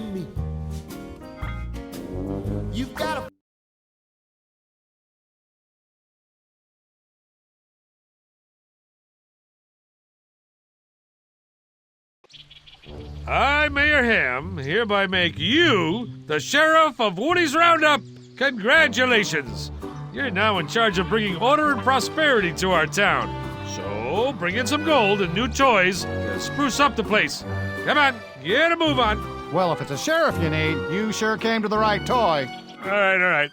find me. You've got to... I, Mayor Ham, hereby make you the Sheriff of Woody's Roundup. Congratulations! You're now in charge of bringing order and prosperity to our town. So, bring in some gold and new toys to spruce up the place. Come on, get a move on. Well, if it's a sheriff you need, you sure came to the right toy. All right.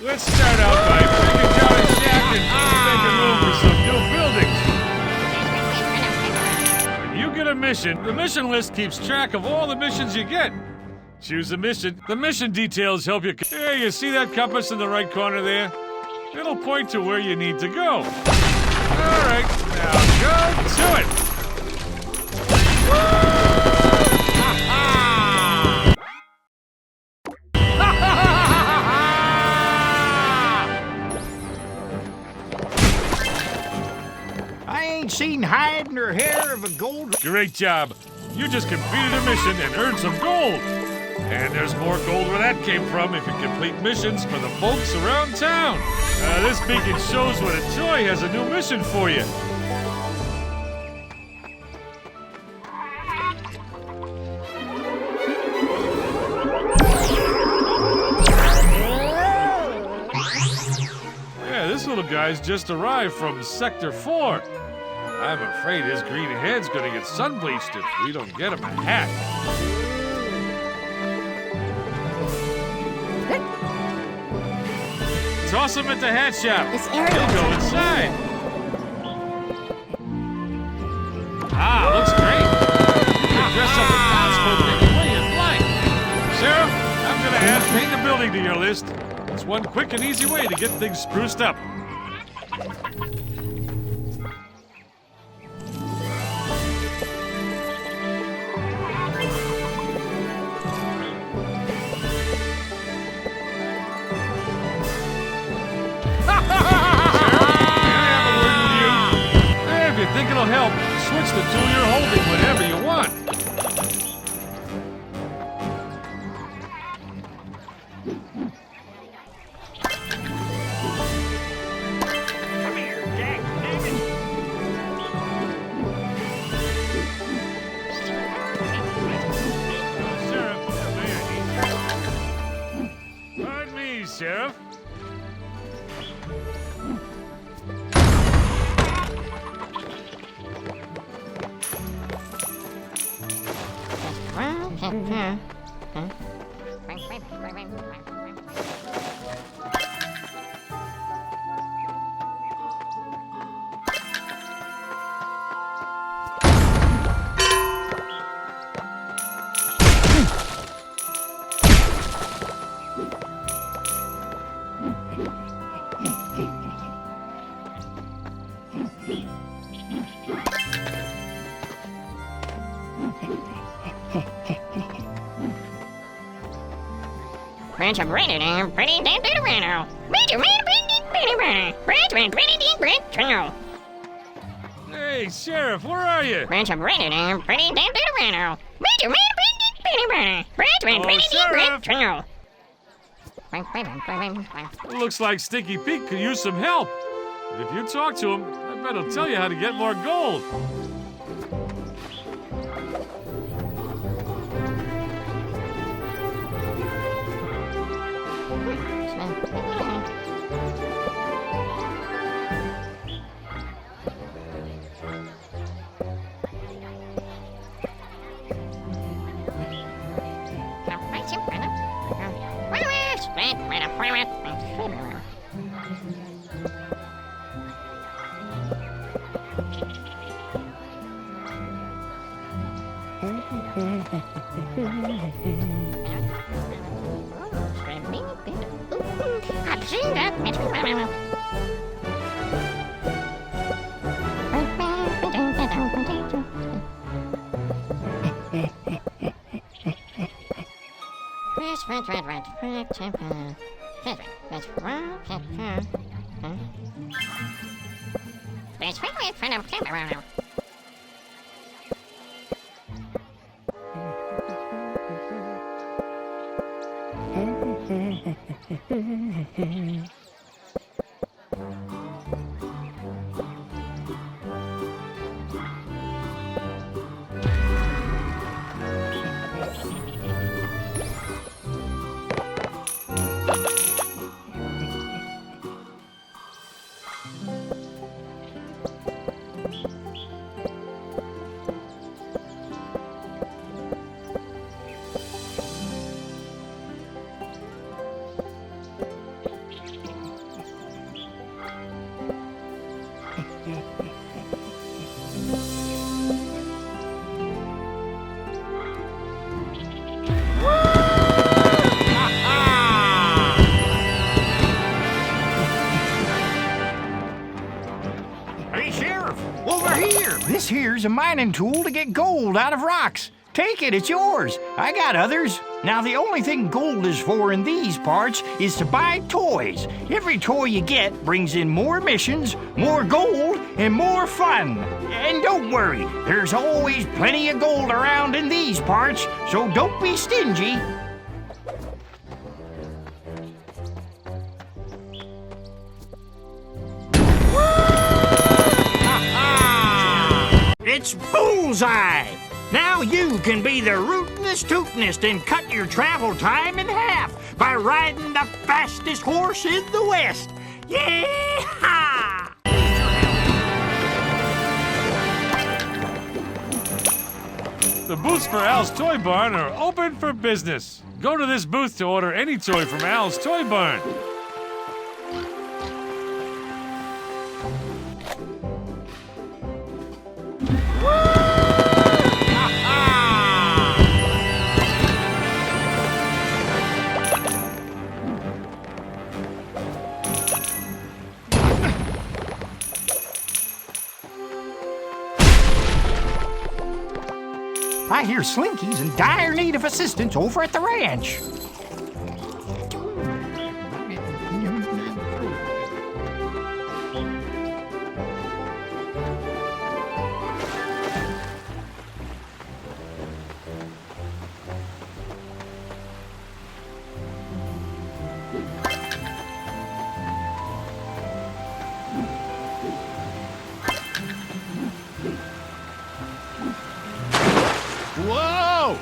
Let's start out by breaking down a shack and making room for some new buildings. When you get a mission, the mission list keeps track of all the missions you get. Choose a mission. The mission details help you. Hey, you see that compass in the right corner there? It'll point to where you need to go. All right, now go to it. I ain't seen hide nor hair of a gold... Great job. You just completed a mission and earned some gold. And there's more gold where that came from if you complete missions for the folks around town. This beacon shows when a toy has a new mission for you. Yeah, this little guy's just arrived from Sector 4. I'm afraid his green head's gonna get sun-bleached if we don't get him a hat. Toss him at the hat shop. This area He'll is go like inside. Ah, looks great. You can dress up the townsfolk anyway and blank. Sheriff, I'm gonna add paint a building to your list. It's one quick and easy way to get things spruced up. Think it'll help? Switch the tool you're holding whenever you want. Come here, Jack. Sheriff, pardon me, Sheriff. Branch of pretty damn pretty rano. Branch of pretty rano. Hey, Sheriff, where are you? Branch of pretty damn rano. Branch of Looks like Stinky Pete could use some help. But if you talk to him, I bet he'll tell you how to get more gold. I've seen that. Hey, Sheriff, over here. This here's a mining tool to get gold out of rocks. Take it, it's yours. I got others. Now, the only thing gold is for in these parts is to buy toys. Every toy you get brings in more missions, more gold, and more fun. And don't worry, there's always plenty of gold around in these parts, so don't be stingy. It's bullseye! Now you can be the rootinest tootinest and cut your travel time in half by riding the fastest horse in the West. Yeah! The booths for Al's Toy Barn are open for business. Go to this booth to order any toy from Al's Toy Barn. I hear Slinky's in dire need of assistance over at the ranch. Whoa!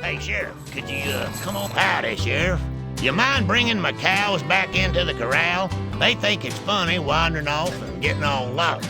Hey, Sheriff, could you come on? Howdy, Sheriff. You mind bringing my cows back into the corral? They think it's funny wandering off and getting all lost.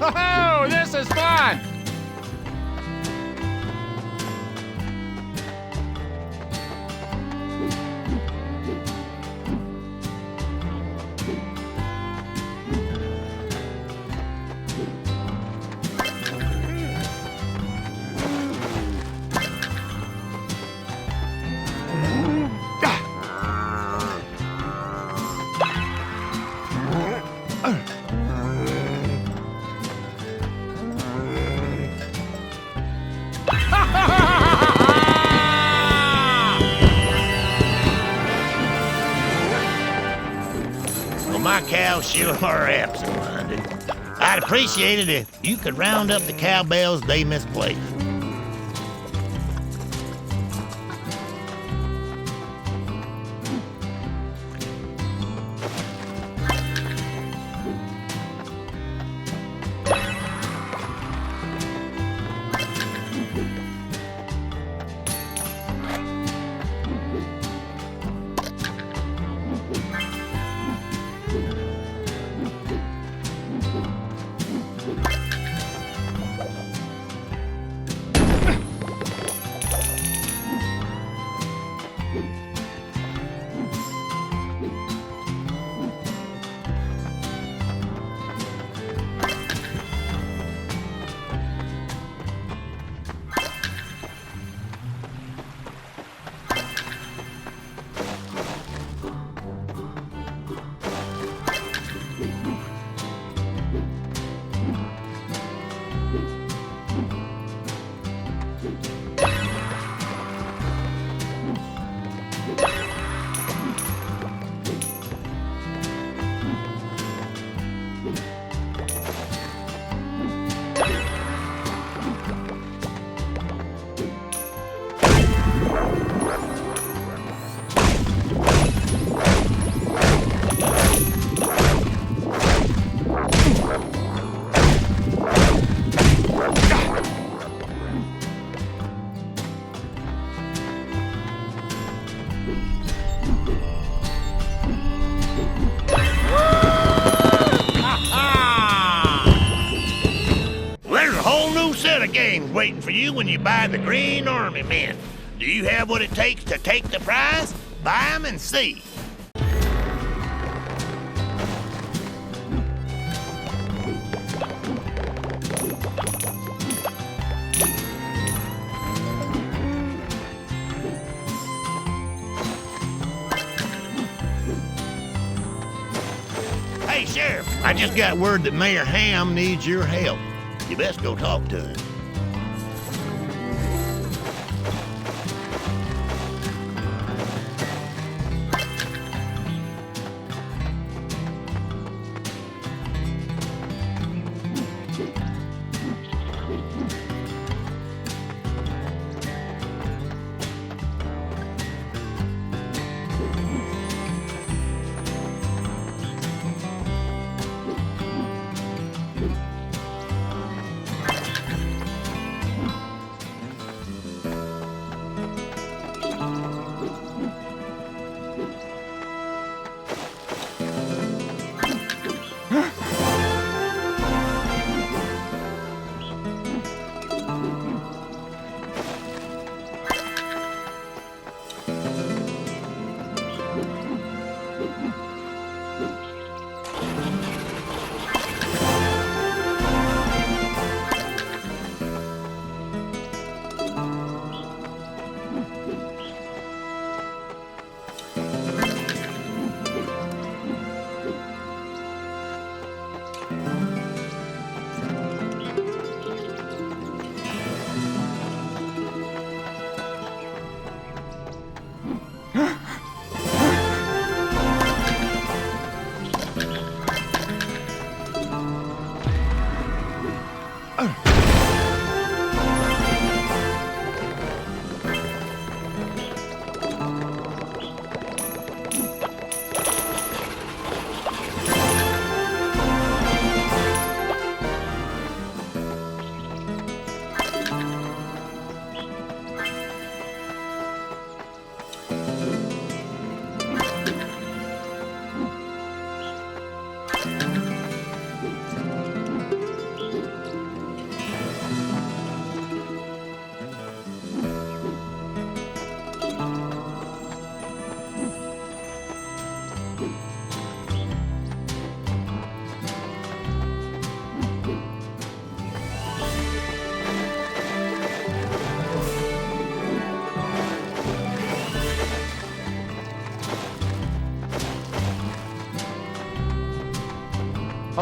Oh, this is fun! Well, my cows sure are absent-minded. I'd appreciate it if you could round up the cowbells they misplaced. Set of games waiting for you when you buy the Green Army Men. Do you have what it takes to take the prize? Buy 'em and see. Hey, Sheriff, I just got word that Mayor Ham needs your help. You best go talk to him.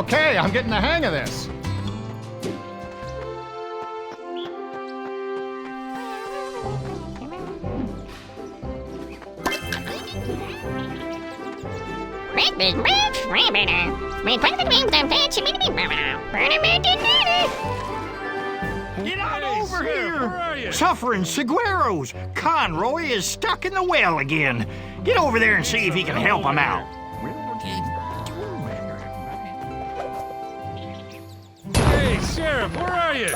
Okay, I'm getting the hang of this. Get on Hey, over Sheriff, where are here! you? Suffering Segueros! Conroy is stuck in the well again. Get over there and see if he can help him out. Hey, Sheriff, where are you?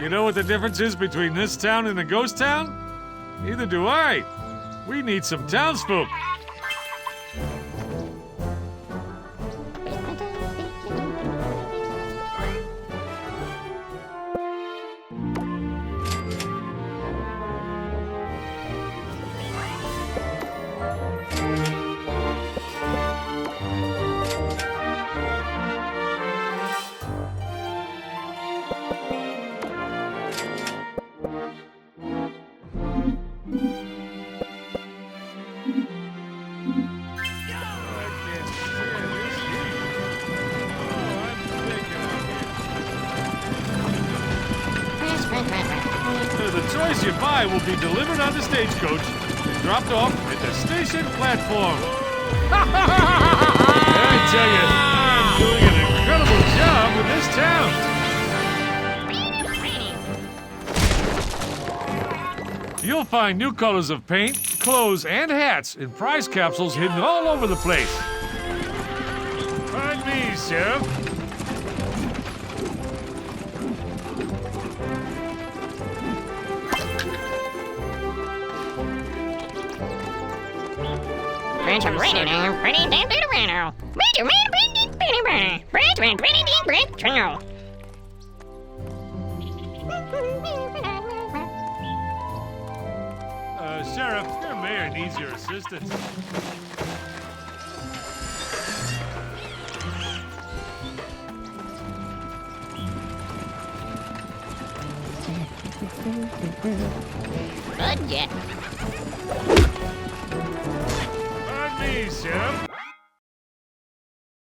You know what the difference is between this town and a ghost town? Neither do I. We need some townsfolk. The toys you buy will be delivered on the stagecoach and dropped off at the station platform. I tell you, I'm doing an incredible job with this town. You'll find new colors of paint, clothes, and hats in prize capsules hidden all over the place. Pardon me, Sheriff. Sheriff, your mayor needs your assistance. Budget.